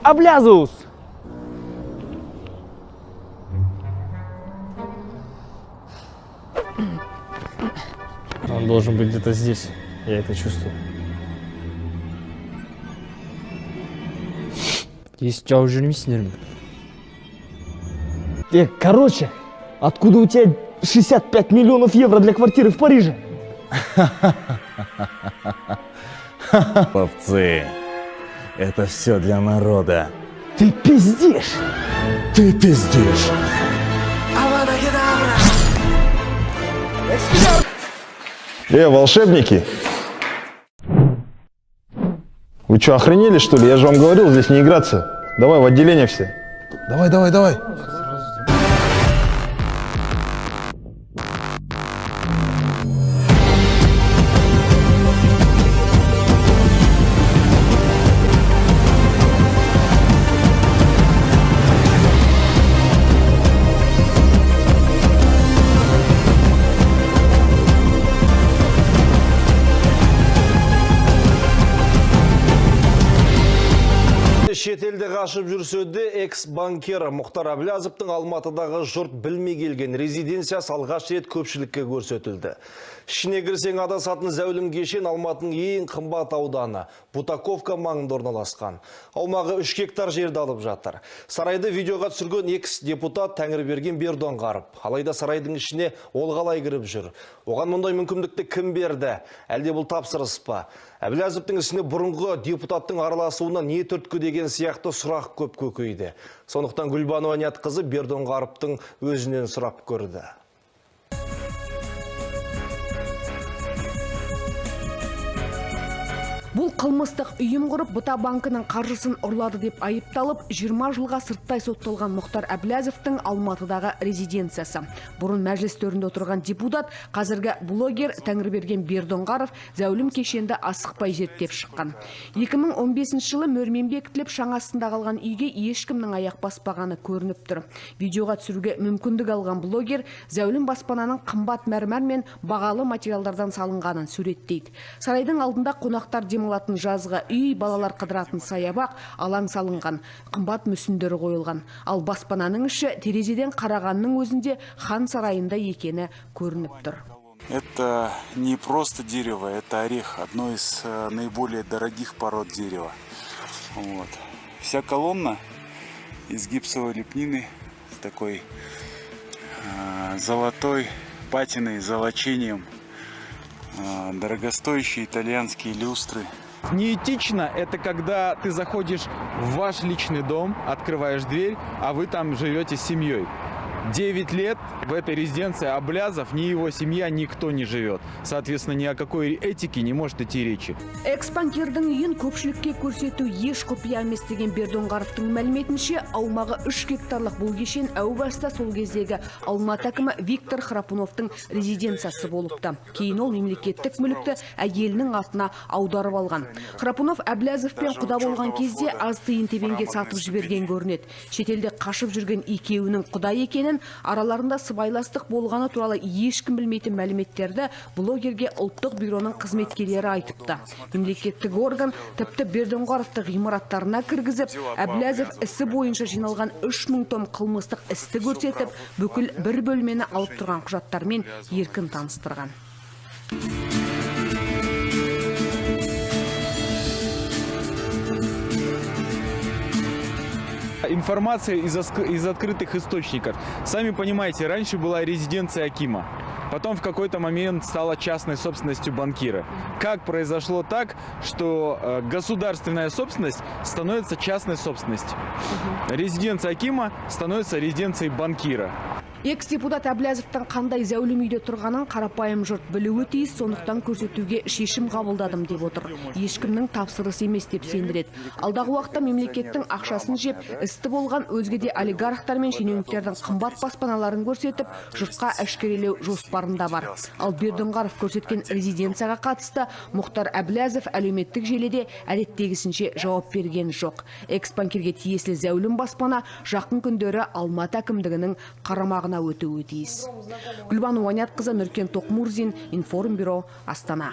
Аблязус! Он должен быть где-то здесь. Я это чувствую. Есть жау жүрмейсіңдер ме? Короче, откуда у тебя 65 миллионов евро для квартиры в Париже? Попцы, это все для народа. Ты пиздишь! Ты пиздишь! Волшебники! Вы что, охренели, что ли? Я же вам говорил, здесь не играться. Давай в отделение все. Давай, давай, давай. Шетелде қашып жүрседе экс-банкер Мұхтар Әблязовтың Алматыдағы жұрт білмей келген резиденциясы алғаш рет көпшілікке көрсетілді. Ішіне кірсең адасатын зәулім кешен Алматының ең қымбат ауданы Бутаковка маңында орналасқан. Аумағы 3 гектар жерді алып жатыр. Сарайды видеоға түсірген экс-депутат Тәңірберген Бердоңғаров. Алайда сарайдың ішіне ол қалай кіріп жүр? Оған мұндай мүмкіндікті кім берді? Әлде бұл тапсырыс па? Әблязовтың ісіне бұрынғы депутаттың араласуына не түрткі деген сияқты сұрақ көп көкейді. Сондықтан Гүлбану Аниятқызы Бердоңғаровтың өзінен сұрап көрді. Бұл қылмыстық үйім құрып, Бұта банкінің қаржысын ұрлады деп айыпталып, 20 жылға сырттай сотталған Мұхтар Әблязовтың Алматыдағы резиденциясы. Бұрын мәжіліс төрінде отырған депутат, қазіргі блогер Тәңірберген Бердоңғаров зәулім кешенді асықпай зерттеп шыққан. 2015 жылы мөрмен бекітіліп, шаңасында қалған үйге ешкімнің аяқ баспағаны көрініп тұр. Видеоға түсіруге мүмкіндік алған блогер зәулім баспананың қымбат мәрмәр мен бағалы материалдардан салынғанын суреттейді. Сарайдың алдында қонақтар демалатын жазғы үй, балалар қыдыратын саябақ, алаң салынған, қымбат мүсіндері қойылған. Ал баспананың іші терезеден қарағанның өзінде хан сарайында екені көрініп тұр. Это не просто дерево, это орех, одно из наиболее дорогих пород дерева. Вот. Вся колонна из гипсовой лепнины с такой золотой патиной, золочением. Дорогостоящие итальянские люстры. Неэтично это когда ты заходишь в ваш личный дом, открываешь дверь, а вы там живете с семьей. 9 лет в этой резиденции Аблязов, ни его семья, никто не живет. Соответственно, ни о какой этике не может идти речи. Экс-банкердің үйін көпшілікке көрсету еш құпия емес деген Бердоңғаровтың мәліметінше, аумағы 3 гектарлық бұл кешен әу баста сол кездегі Алматы әкімі Виктор Храпуновтың резиденциясы болыпты. Кейін ол мемлекеттік мүлікті әйелінің атына аударып алған. Храпунов Әблязовпен құда болған кезде аз тиын тебенге сатып жіберген көрінеді. Шетелде қашып жүрген екеуінің құда екенін, араларында сыбайластық болғаны туралы ешкім білмейтін мәліметтерді блогерге ұлттық бюроның қызметкерлері айтыпты. Мемлекеттік орган тіпті Бердоңғаровты ғимараттарына кіргізіп, Әблязов ісі бойынша жиналған 3000 том қылмыстық істі көрсетіп, бүкіл бір бөлмені алып тұрған құжаттармен еркін таныстырған. Информация из открытых источников. Сами понимаете, раньше была резиденция Акима. Потом в какой-то момент стала частной собственностью банкира. Как произошло так, что государственная собственность становится частной собственностью? Резиденция Акима становится резиденцией банкира. Экс-депутат Әблязовтың қандай зәулім үйде тұрғанын қарапайым жұрт білуі тиіс, сондықтан көрсетуге шешім қабылдадым деп отыр. Ешкімнің тапсырысы емес деп сендіреді. Алдағы уақытта мемлекеттің ақшасын жеп, істі болған өзге де олигархтар мен шенеуніктердің қымбат баспаналарын көрсетіп, жұртқа әшкерелеу жоспарында бар. Ал Бердоңғаров көрсеткен резиденцияға қатысты Мұхтар Әблязов әлеуметтік желіде әдеттегісінше жауап берген жоқ. Экс-банкерге тиесілі зәулім баспана жақын күндері Алматы әкімдігінің қарамағына өтуі тиіс. Гүлбану Аниятқызы, Нұркен Тоқмурзин, Информбюро, Астана.